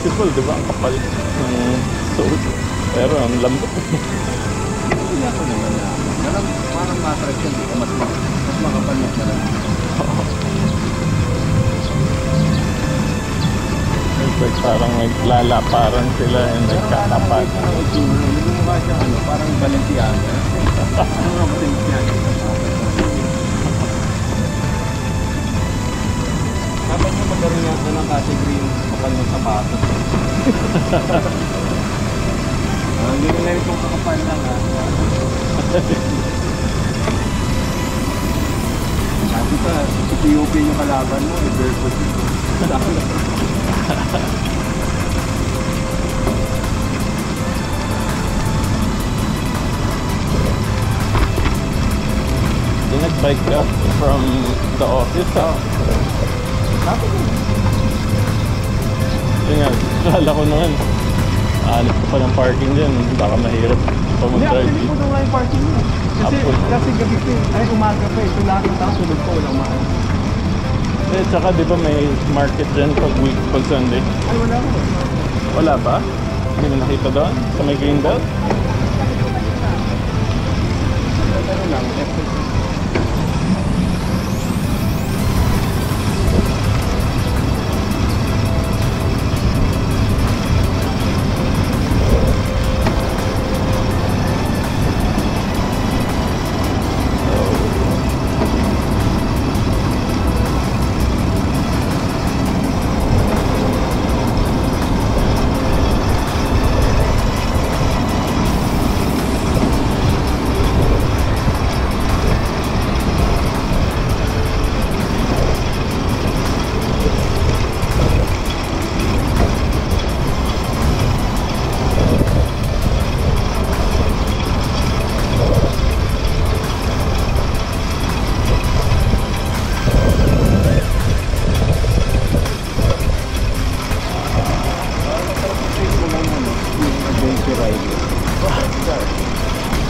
beautiful, di ba? Ang kapal ng suit. Pero ang lambot. Hindi ako naman na. Parang matrek yan. Mas makapal na lang. Like, parang naglalaparan sila and nagkatapat. Hindi mo mukha siya parang Balenciaga. Ano nga Balenciaga? Dapat mo magkaroon nga ito ng category yung kapal ng sapatos. Hindi ko na rin kung kakapal lang ha. Sabi pa, POP yung kalaban mo, i-barefoot mo. Yung nag-bike ka from the office, ha? Yung nga, kala ko naman, hanap ko pa ng parking dyan, baka mahirap pa mag-drive. Hindi, actually po nga yung parking mo. Kasi gabi ko ay umaga pa eh. Tulakit ako, tulog ko, walang maan. Eh, tsaka di ba may market dyan pag Sunday? Ay, wala ko. Wala ba? Hindi mo nakita doon? Sa may Greenbelt? Ano lang,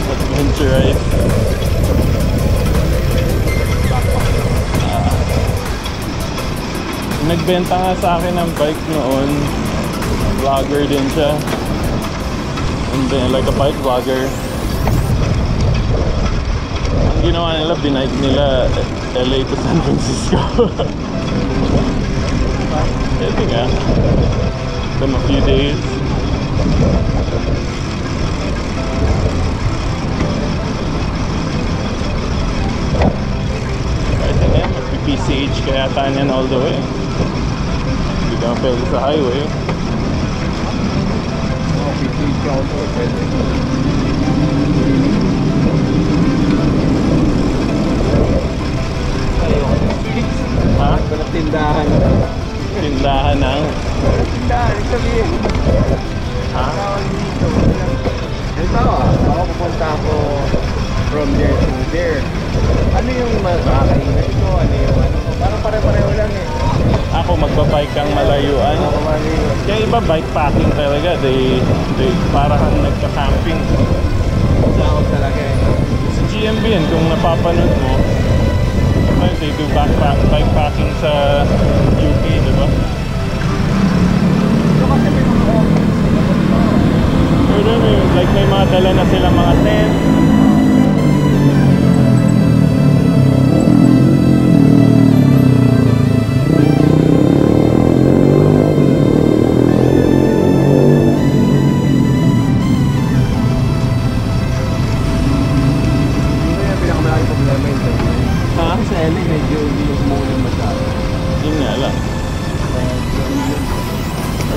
Adventure ride. Nagbenta nga sa akin ng bike noon. Vlogger din siya. And then, like a bike vlogger. Ang ginawa nila, binike nila LA to San Francisco. Pwede nga. Them a few days. PCH kaya tanyan all the way. Hindi ka pwede sa highway. PCH ako pwede. Ha? Walang tindahan. Tindahan ng? Tindahan, yung sabihin. Ha? Ito ako pupunta ako from there to there. Ano yung makakainan ito? Ano yung parang pare-pareho lang eh. Ako magbabike kang malayuan. Kaya iba bike packing talaga. They parang nagka-camping. Saan talaga eh. Sa GMB kung napapanood mo, they do bike packing sa UP, diba? So kasi may mga Pero like may mga dala na sila mga tent.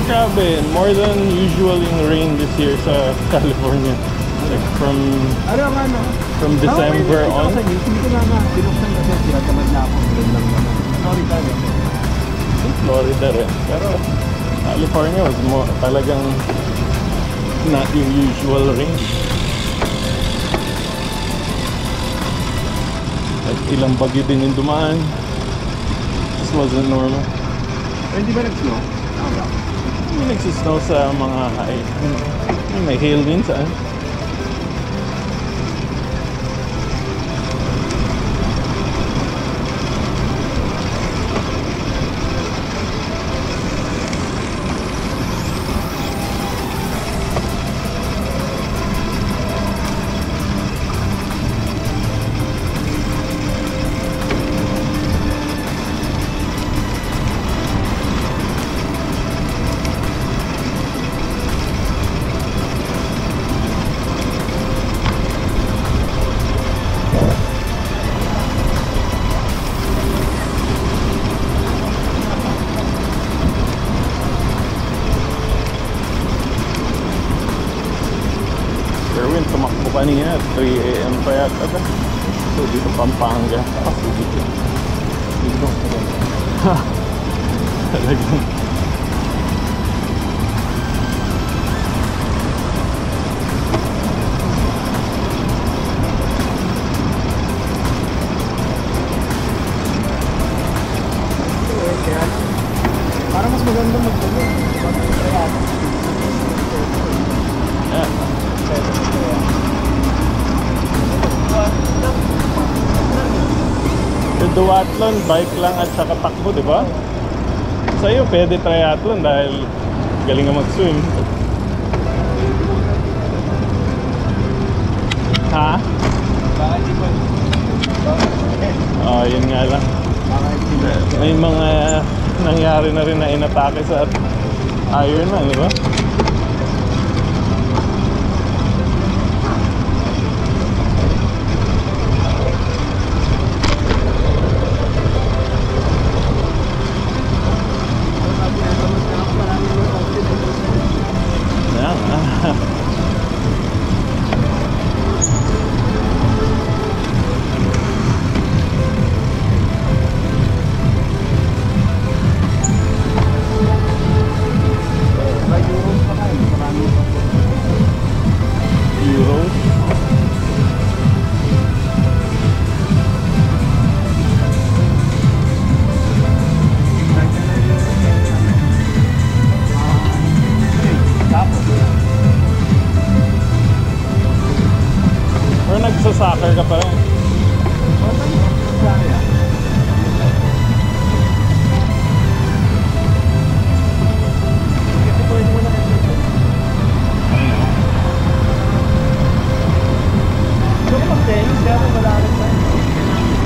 Grabe, more than usual yung rain this year sa California. Like from December on. Hindi ko na binuksan kasi tinatamad na ako. Lang naman. Sorry tayo. Florida rin. Pero California was more talagang not yung usual rain. Like ilang bagyo din yung dumaan. Just wasn't normal. Hindi ba nag-snow? Hindi nagsisnow sa mga high. May hail minsan. kanina, 3 AM pa yata ba? So, dito Pampanga. Kasi dito. Dito. Talagang. Para mas maganda magdalo. Yeah. Yung duathlon, bike lang at saka takbo, di ba? Sa'yo, pwede triathlon dahil galing ka mag-swim. Ha? Baka di ba? Oh, yun nga lang. Baka di ba? May mga nangyari na rin na inatake sa Ironman, di ba? Yan, Euros. Or nagsa-soccer ka pa rin?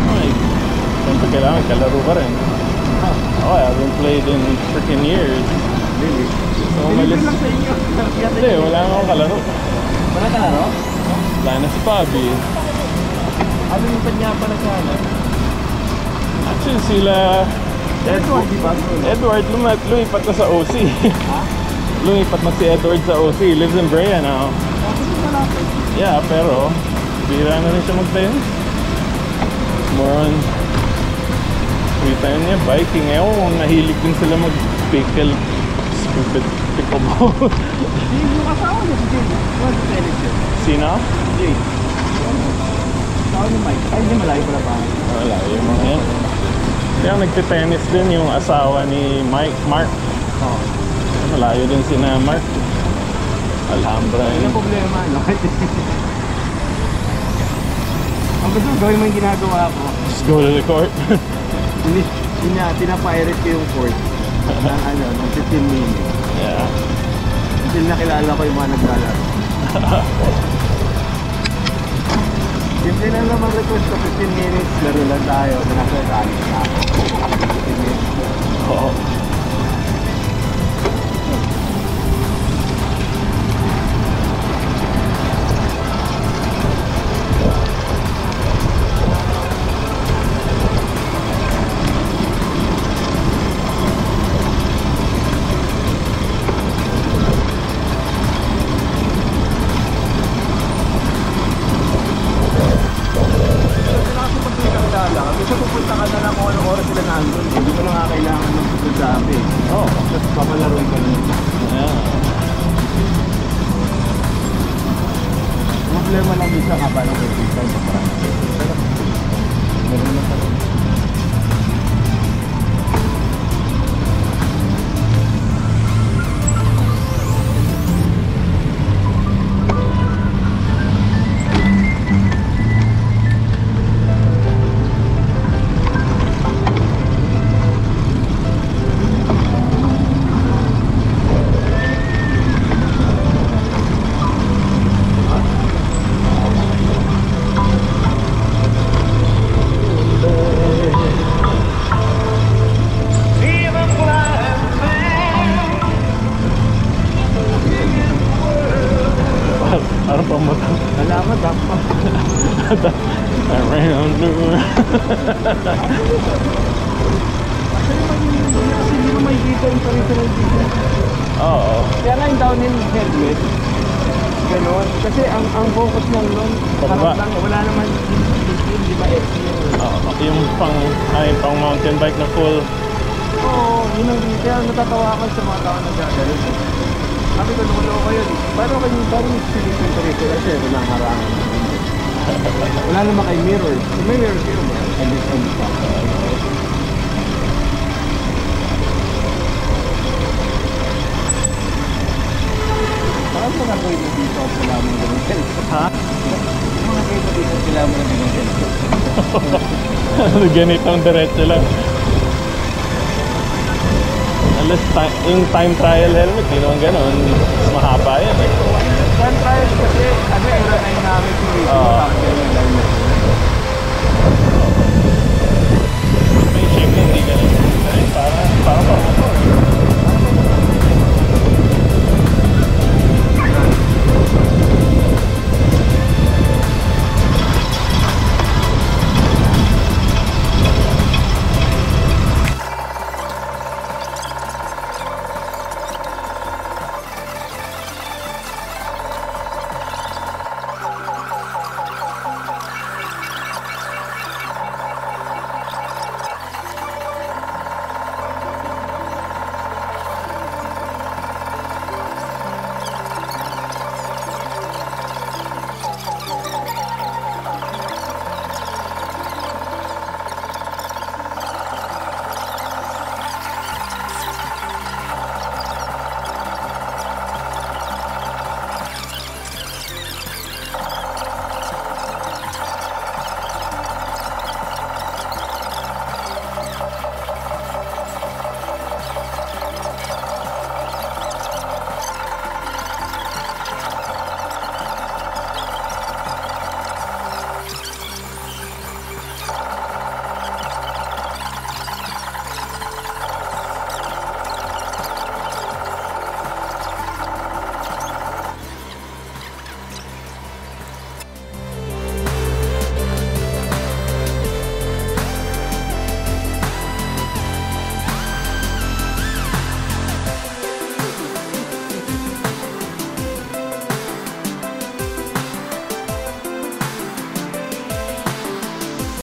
Ay, siyempre kailangan kalaro ka rin. Oh, I haven't played in freaking years. Really? So, umalis. lang sa inyo. Hindi, wala nga akong kalaro. Wala ka laro? Wala na si Bobby. Ano yung kanya pa na sana? Actually, sila... Edward, di ba? Edward, lumipat na sa OC. Ha? Lumipat na si Edward sa OC. He lives in Brea now. Yeah, pero bira na rin siya mag-tennis. More on free time niya, biking. Ewan kung nahilig din sila mag-pickle. Stupid pickleball. Yung asawa niya si Jay. What's the tennis yun? Sino? Jay. Asawa ni Mike. Ay, hindi malayo pala pa. Wala, yung mga yan. Kaya nagtitennis din yung asawa ni Mark. Oo. Malayo din sina Mark. Alhambra Ano yun. problema, no? Ang gusto gawin mo yung ginagawa ko. Just go to the court. Pinapirate ko yung court ng 15 minutes. Yeah. Until nakilala ko yung mga naglalaro. Simple lang naman request ko 15 minutes, laro lang tayo. Nasa tayo na ako. 15 minutes. Oo. Kasi pupunta ka na lang kung anong oras sila nandun. Hindi ko na nga kailangan ng pupunta sa amin. Oh. Tapos papalaroin ka na. Yeah. Problema lang isa ka pa ng pagkita sa parang. Meron na talaga. Ano pa mo ito? Salamat ha. Around the world. Kasi hindi mo makikita yung pare-pare dito. Oo. Kaya nga yung downhill helmet, Ganon. Kasi ang focus lang nun, Pababa. harap lang, wala naman di ba Yung pang mountain bike na full. Oo, yun ang kaya natatawa ako sa mga tao na gagawin. Sabi ko, nung ko yun, parang silipin ko rito kasi naharangan. Wala naman kay mirror. May mirror kayo ba? And this one pa. Parang mga kayo mo dito at sila mo ng ganun. Ha? Mga kayo mo dito at sila mo ng ganun. Ganitong diretso lang. Unless yung time trial helmet, hindi naman ganon. Mahaba yan eh. Time trial kasi, era na yung namin